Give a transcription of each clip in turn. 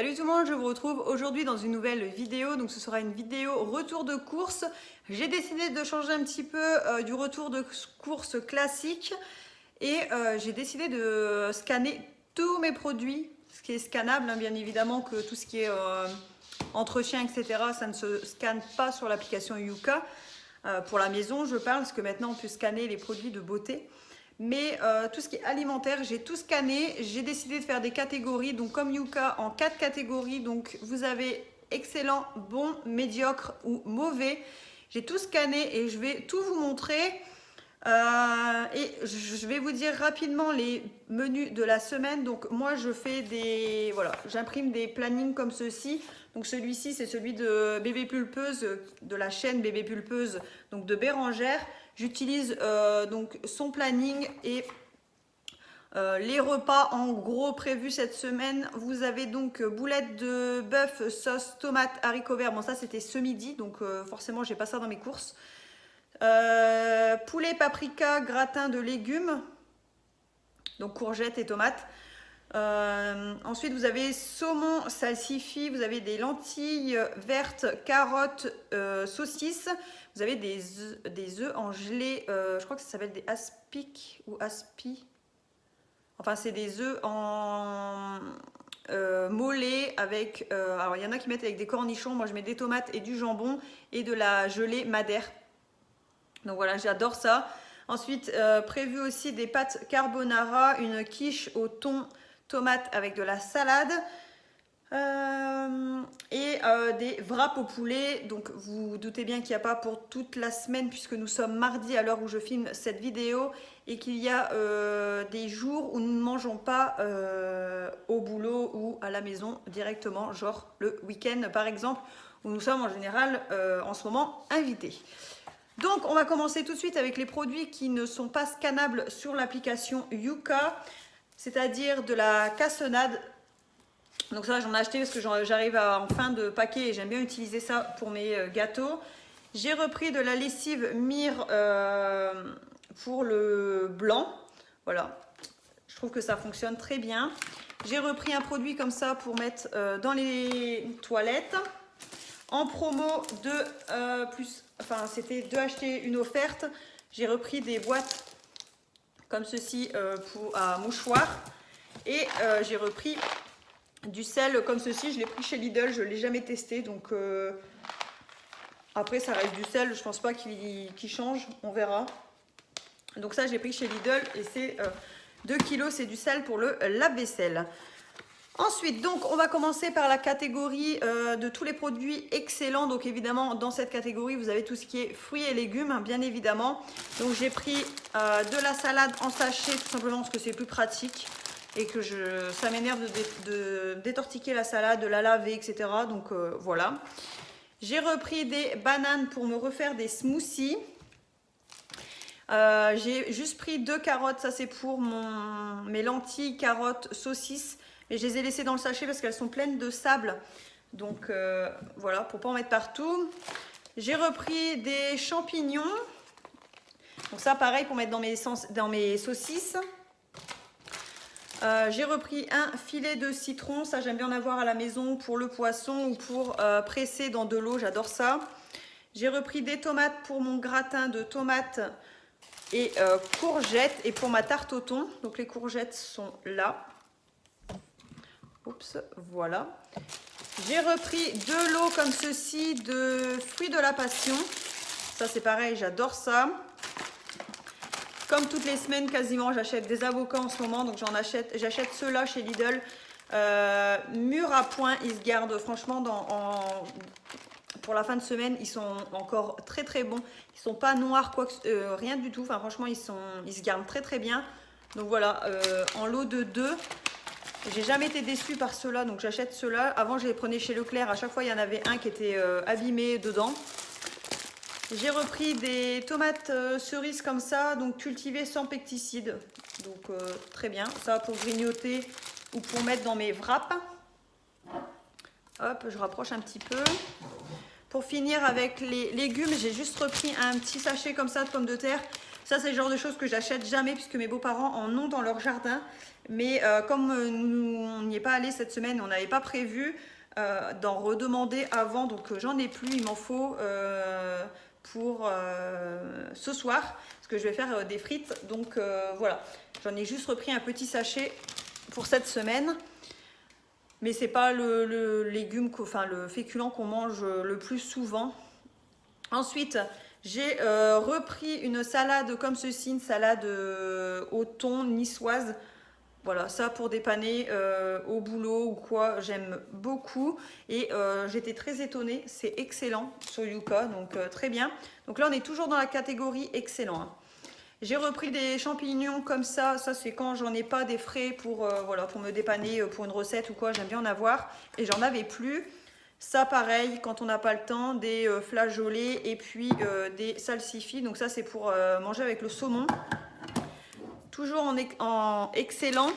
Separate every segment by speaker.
Speaker 1: Salut tout le monde, je vous retrouve aujourd'hui dans une nouvelle vidéo. Donc ce sera une vidéo retour de course. J'ai décidé de changer un petit peu du retour de course classique et j'ai décidé de scanner tous mes produits, ce qui est scannable, hein, bien évidemment que tout ce qui est entretien, etc. ça ne se scanne pas sur l'application Yuka. Pour la maison, je parle, parce que maintenant on peut scanner les produits de beauté. Mais tout ce qui est alimentaire, j'ai tout scanné. J'ai décidé de faire des catégories, donc comme Yuka, en 4 catégories. Donc vous avez excellent, bon, médiocre ou mauvais. J'ai tout scanné et je vais tout vous montrer. Et je vais vous dire rapidement les menus de la semaine. Donc moi je fais des, voilà, j'imprime des plannings comme ceci. Donc celui-ci c'est celui de Bébé Pulpeuse, de la chaîne Bébé Pulpeuse, donc de Bérangère. J'utilise donc son planning et les repas en gros prévus cette semaine. Vous avez donc boulettes de bœuf, sauce tomate, haricots verts. Bon ça c'était ce midi, donc forcément j'ai pas ça dans mes courses. Poulet paprika, gratin de légumes, donc courgettes et tomates. Ensuite vous avez saumon salsifis, vous avez des lentilles vertes, carottes, saucisses, vous avez des œufs en gelée, je crois que ça s'appelle des aspics ou aspi, enfin c'est des œufs en mollet avec, alors il y en a qui mettent avec des cornichons, moi je mets des tomates et du jambon et de la gelée madère. Donc voilà, j'adore ça. Ensuite, prévu aussi des pâtes carbonara, une quiche au thon, tomate avec de la salade et des wraps au poulet. Donc vous doutez bien qu'il n'y a pas pour toute la semaine puisque nous sommes mardi à l'heure où je filme cette vidéo et qu'il y a des jours où nous ne mangeons pas au boulot ou à la maison directement, genre le week-end par exemple, où nous sommes en général en ce moment invités. Donc on va commencer tout de suite avec les produits qui ne sont pas scannables sur l'application Yuka, c'est-à-dire de la cassonade. Donc ça j'en ai acheté parce que j'arrive en fin de paquet et j'aime bien utiliser ça pour mes gâteaux. J'ai repris de la lessive Mire pour le blanc, voilà, je trouve que ça fonctionne très bien. J'ai repris un produit comme ça pour mettre dans les toilettes. En promo enfin c'était 2 achetés une offerte. J'ai repris des boîtes comme ceci à mouchoirs et j'ai repris du sel comme ceci. Je l'ai pris chez Lidl, je ne l'ai jamais testé, donc après ça reste du sel, je pense pas qu'il change, on verra. Donc ça j'ai pris chez Lidl et c'est 2 kilos, c'est du sel pour le lave-vaisselle. Ensuite, donc, on va commencer par la catégorie de tous les produits excellents. Donc, évidemment, dans cette catégorie, vous avez tout ce qui est fruits et légumes, hein, bien évidemment. Donc, j'ai pris de la salade en sachet, tout simplement parce que c'est plus pratique et que ça m'énerve de détortiquer la salade, de la laver, etc. Donc, voilà. J'ai repris des bananes pour me refaire des smoothies. J'ai juste pris 2 carottes, ça c'est pour mes lentilles, carottes, saucisses. Et je les ai laissées dans le sachet parce qu'elles sont pleines de sable. Donc voilà, pour ne pas en mettre partout. J'ai repris des champignons. Donc ça, pareil, pour mettre dans mes saucisses. J'ai repris un filet de citron. Ça, j'aime bien en avoir à la maison pour le poisson ou pour presser dans de l'eau. J'adore ça. J'ai repris des tomates pour mon gratin de tomates et courgettes. Et pour ma tarte au thon. Donc les courgettes sont là. Oups, voilà. J'ai repris de l'eau comme ceci de fruits de la passion. Ça c'est pareil, j'adore ça. Comme toutes les semaines quasiment, j'achète des avocats en ce moment. Donc j'achète ceux-là chez Lidl. Mûrs à point, ils se gardent franchement pour la fin de semaine. Ils sont encore très très bons. Ils sont pas noirs, rien du tout. Enfin franchement, ils se gardent très très bien. Donc voilà, en lot de 2. J'ai jamais été déçue par ceux-là, donc j'achète ceux-là. Avant, je les prenais chez Leclerc. À chaque fois, il y en avait un qui était abîmé dedans. J'ai repris des tomates cerises comme ça, donc cultivées sans pesticides. Donc, très bien. Ça, pour grignoter ou pour mettre dans mes wraps. Hop, je rapproche un petit peu. Pour finir avec les légumes, j'ai juste repris un petit sachet comme ça de pommes de terre. Ça, c'est le genre de choses que j'achète jamais puisque mes beaux-parents en ont dans leur jardin. Mais comme nous, on n'y est pas allé cette semaine, on n'avait pas prévu d'en redemander avant. Donc, j'en ai plus, il m'en faut pour ce soir. Parce que je vais faire des frites. Donc, voilà. J'en ai juste repris un petit sachet pour cette semaine. Mais c'est pas le légume, enfin le féculent qu'on mange le plus souvent. Ensuite, j'ai repris une salade comme ceci, une salade au thon niçoise. Voilà, ça pour dépanner au boulot ou quoi, j'aime beaucoup. Et j'étais très étonnée, c'est excellent sur Yuka, donc très bien. Donc là, on est toujours dans la catégorie excellent, hein. J'ai repris des champignons comme ça c'est quand j'en ai pas des frais pour, voilà, pour me dépanner pour une recette ou quoi, j'aime bien en avoir. Et j'en avais plus. Ça pareil, quand on n'a pas le temps, des flageolets et puis des salsifis. Donc ça c'est pour manger avec le saumon. Toujours en excellent.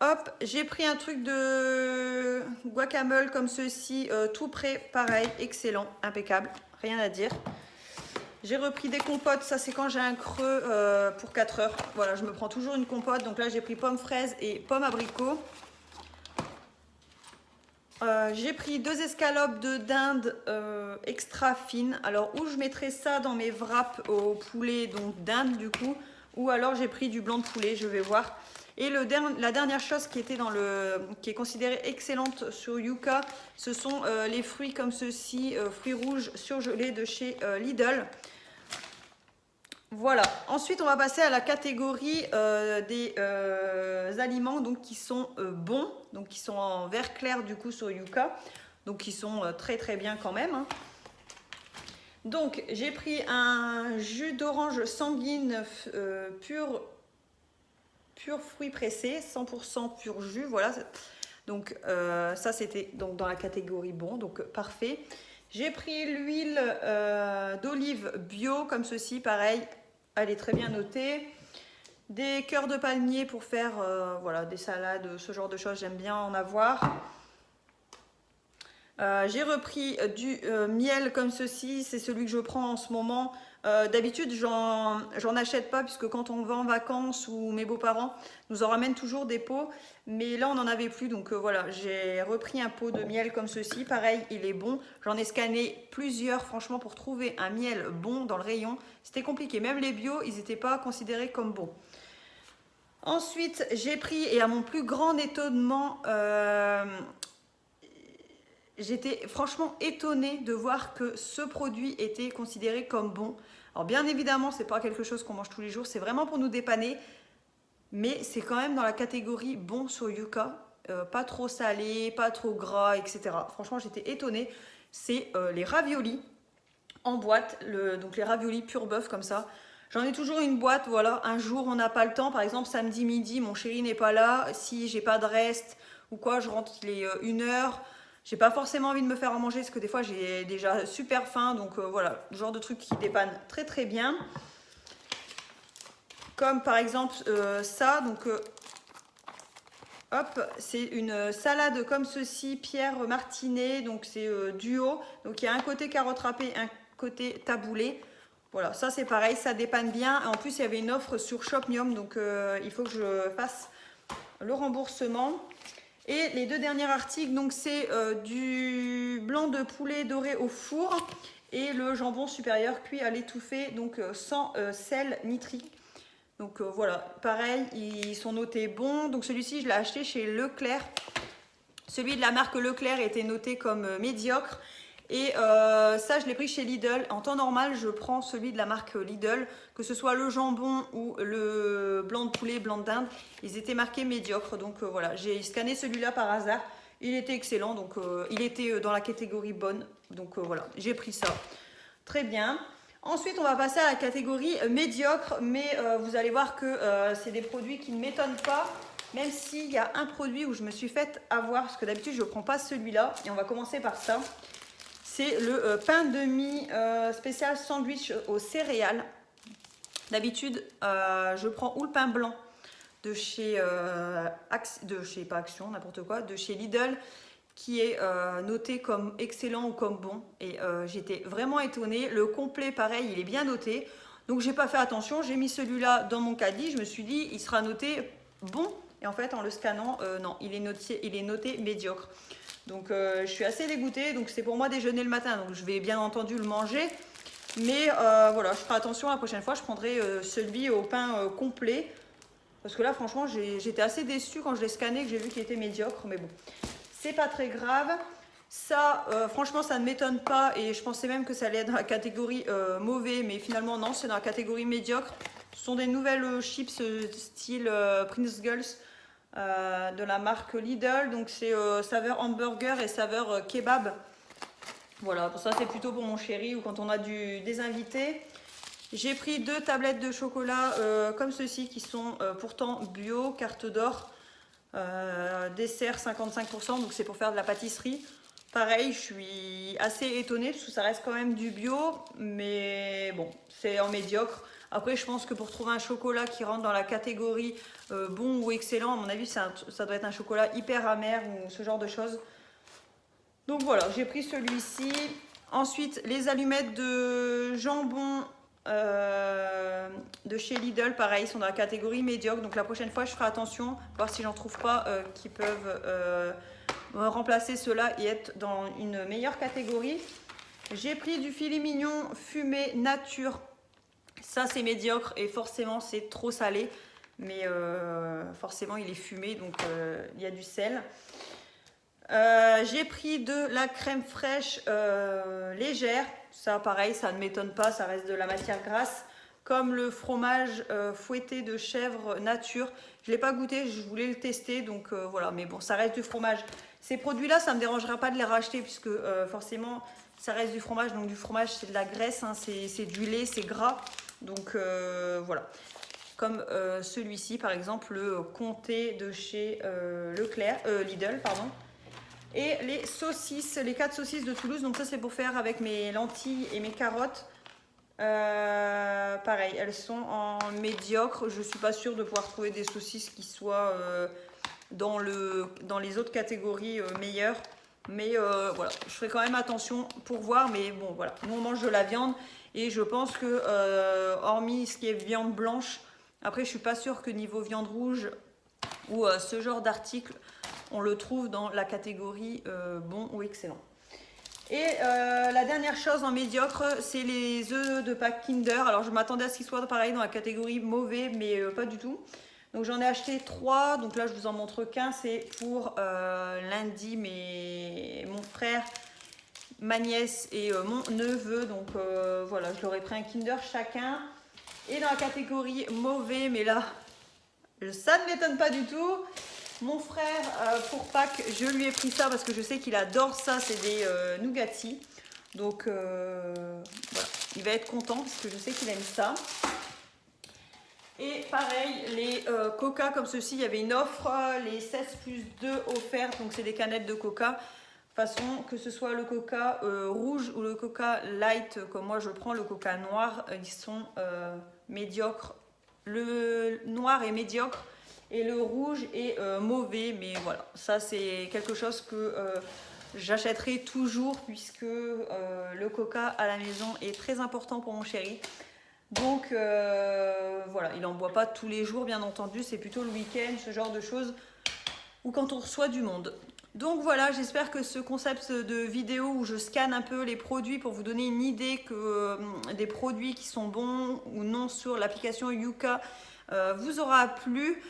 Speaker 1: Hop, j'ai pris un truc de guacamole comme ceci, tout prêt, pareil, excellent, impeccable, rien à dire. J'ai repris des compotes, ça c'est quand j'ai un creux pour 4 heures. Voilà, je me prends toujours une compote. Donc là, j'ai pris pomme fraise et pomme abricot. J'ai pris 2 escalopes de dinde extra fines. Alors, où je mettrai ça dans mes wraps au poulet, donc dinde du coup. Ou alors, j'ai pris du blanc de poulet, je vais voir. Et la dernière chose qui est considérée excellente sur Yuka, ce sont les fruits comme ceci, fruits rouges surgelés de chez Lidl. Voilà. Ensuite, on va passer à la catégorie des aliments donc, qui sont bons, donc qui sont en vert clair du coup sur Yuka, donc qui sont très très bien quand même, hein. Donc, j'ai pris un jus d'orange sanguine pur fruits pressés, 100% pur jus, voilà. Donc ça c'était donc dans la catégorie bon, donc parfait. J'ai pris l'huile d'olive bio comme ceci, pareil, elle est très bien notée. Des cœurs de palmier pour faire voilà, des salades, ce genre de choses, j'aime bien en avoir. J'ai repris du miel comme ceci, c'est celui que je prends en ce moment. D'habitude, j'en achète pas puisque quand on va en vacances ou mes beaux-parents nous en ramènent toujours des pots. Mais là, on n'en avait plus. Donc voilà, j'ai repris un pot de miel comme ceci. Pareil, il est bon. J'en ai scanné plusieurs, franchement, pour trouver un miel bon dans le rayon. C'était compliqué. Même les bio, ils n'étaient pas considérés comme bons. Ensuite, j'ai pris, et à mon plus grand étonnement, j'étais franchement étonnée de voir que ce produit était considéré comme bon. Alors bien évidemment, c'est pas quelque chose qu'on mange tous les jours, c'est vraiment pour nous dépanner. Mais c'est quand même dans la catégorie bon sur Yuka. Pas trop salé, pas trop gras, etc. Franchement, j'étais étonnée. C'est les raviolis en boîte, donc les raviolis pur bœuf comme ça. J'en ai toujours une boîte, voilà. Un jour, on n'a pas le temps. Par exemple, samedi midi, mon chéri n'est pas là. Si j'ai pas de reste ou quoi, je rentre, il est 1h. J'ai pas forcément envie de me faire en manger parce que des fois j'ai déjà super faim, donc voilà, le genre de truc qui dépanne très très bien. Comme par exemple ça, donc hop, c'est une salade comme ceci, Pierre Martinet, donc c'est duo, donc il y a un côté carotte râpée, un côté taboulé. Voilà, ça c'est pareil, ça dépanne bien. En plus, il y avait une offre sur Shopmium, donc il faut que je fasse le remboursement. Et les 2 derniers articles, donc c'est du blanc de poulet doré au four et le jambon supérieur cuit à l'étouffée, donc sans sel nitrique. Donc voilà, pareil, ils sont notés bons. Donc celui-ci, je l'ai acheté chez Leclerc. Celui de la marque Leclerc était noté comme médiocre. Et ça, je l'ai pris chez Lidl. En temps normal, je prends celui de la marque Lidl, que ce soit le jambon ou le blanc de poulet, blanc de dinde. Ils étaient marqués médiocres. Donc voilà, j'ai scanné celui-là par hasard. Il était excellent, donc il était dans la catégorie bonne. Donc voilà, j'ai pris ça. Très bien. Ensuite, on va passer à la catégorie médiocre. Mais vous allez voir que c'est des produits qui ne m'étonnent pas. Même s'il y a un produit où je me suis fait avoir, parce que d'habitude, je ne prends pas celui-là. Et on va commencer par ça. C'est le pain de mie spécial sandwich aux céréales. D'habitude, je prends ou le pain blanc de chez pas Action, n'importe quoi, de chez Lidl, qui est noté comme excellent ou comme bon. Et j'étais vraiment étonnée. Le complet, pareil, il est bien noté. Donc j'ai pas fait attention, j'ai mis celui-là dans mon caddie, je me suis dit il sera noté bon, et en fait en le scannant, non, il est noté médiocre. Donc je suis assez dégoûtée, donc c'est pour moi déjeuner le matin, donc je vais bien entendu le manger. Mais voilà, je ferai attention la prochaine fois, je prendrai celui au pain complet. Parce que là franchement j'étais assez déçue quand je l'ai scanné, que j'ai vu qu'il était médiocre, mais bon, c'est pas très grave. Ça, franchement, ça ne m'étonne pas et je pensais même que ça allait être dans la catégorie mauvais, mais finalement non, c'est dans la catégorie médiocre. Ce sont des nouvelles chips style Pringles de la marque Lidl, donc c'est saveur hamburger et saveur kebab. Voilà, pour ça c'est plutôt pour mon chéri ou quand on a des invités. J'ai pris 2 tablettes de chocolat comme ceci qui sont pourtant bio, carte d'or, dessert 55%, donc c'est pour faire de la pâtisserie. Pareil, je suis assez étonnée parce que ça reste quand même du bio, mais bon, c'est en médiocre. Après, je pense que pour trouver un chocolat qui rentre dans la catégorie bon ou excellent, à mon avis, ça doit être un chocolat hyper amer ou ce genre de choses. Donc voilà, j'ai pris celui-ci. Ensuite, les allumettes de jambon de chez Lidl, pareil, sont dans la catégorie médiocre. Donc la prochaine fois, je ferai attention, voir si j'en trouve pas qui peuvent remplacer cela et être dans une meilleure catégorie. J'ai pris du filet mignon fumé nature. Ça, c'est médiocre et forcément, c'est trop salé. Mais forcément, il est fumé, donc il y a du sel. J'ai pris de la crème fraîche légère. Ça, pareil, ça ne m'étonne pas, ça reste de la matière grasse. Comme le fromage fouetté de chèvre nature. Je ne l'ai pas goûté, je voulais le tester, donc voilà. Mais bon, ça reste du fromage. Ces produits-là, ça ne me dérangera pas de les racheter, puisque forcément, ça reste du fromage. Donc du fromage, c'est de la graisse, hein, c'est du lait, c'est gras. Donc voilà. Comme celui-ci, par exemple, le comté de chez Lidl, pardon. Et les saucisses, les 4 saucisses de Toulouse. Donc ça, c'est pour faire avec mes lentilles et mes carottes. Pareil, elles sont en médiocre. Je ne suis pas sûre de pouvoir trouver des saucisses qui soient dans les autres catégories meilleures. Mais voilà, je ferai quand même attention pour voir. Mais bon, voilà, nous on mange de la viande. Et je pense que, hormis ce qui est viande blanche, après je suis pas sûre que niveau viande rouge ou ce genre d'article, on le trouve dans la catégorie bon ou excellent. Et la dernière chose en médiocre, c'est les œufs de Pâques Kinder. Alors je m'attendais à ce qu'ils soient pareil dans la catégorie mauvais, mais pas du tout. Donc j'en ai acheté 3, donc là je vous en montre qu'un, c'est pour lundi, mon frère, ma nièce et mon neveu. Donc voilà, je leur ai pris un Kinder chacun. Et dans la catégorie mauvais, mais là, ça ne m'étonne pas du tout. Mon frère, pour Pâques, je lui ai pris ça parce que je sais qu'il adore ça, c'est des nougatis. Donc voilà, il va être content parce que je sais qu'il aime ça. Et pareil, les coca comme ceci, il y avait une offre, les 16+2 offerts, donc c'est des canettes de coca. De toute façon, que ce soit le coca rouge ou le coca light, comme moi je prends le coca noir, ils sont médiocres. Le noir est médiocre. Et le rouge est mauvais, mais voilà, ça c'est quelque chose que j'achèterai toujours puisque le coca à la maison est très important pour mon chéri. Donc voilà, il n'en boit pas tous les jours bien entendu, c'est plutôt le week-end, ce genre de choses, ou quand on reçoit du monde. Donc voilà, j'espère que ce concept de vidéo où je scanne un peu les produits pour vous donner une idée des produits qui sont bons ou non sur l'application Yuka vous aura plu.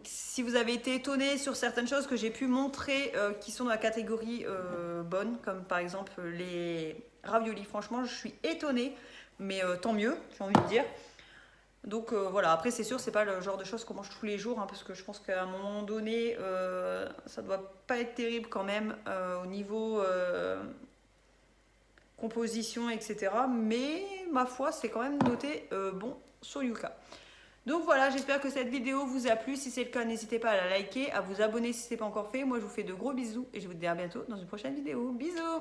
Speaker 1: Si vous avez été étonné sur certaines choses que j'ai pu montrer qui sont dans la catégorie bonne, comme par exemple les raviolis, franchement je suis étonnée, mais tant mieux, j'ai envie de dire. Donc voilà, après c'est sûr c'est pas le genre de choses qu'on mange tous les jours, hein, parce que je pense qu'à un moment donné ça doit pas être terrible quand même au niveau composition, etc. Mais ma foi c'est quand même noté bon sur Yuka. Donc voilà, j'espère que cette vidéo vous a plu. Si c'est le cas, n'hésitez pas à la liker, à vous abonner si ce n'est pas encore fait. Moi, je vous fais de gros bisous et je vous dis à bientôt dans une prochaine vidéo. Bisous!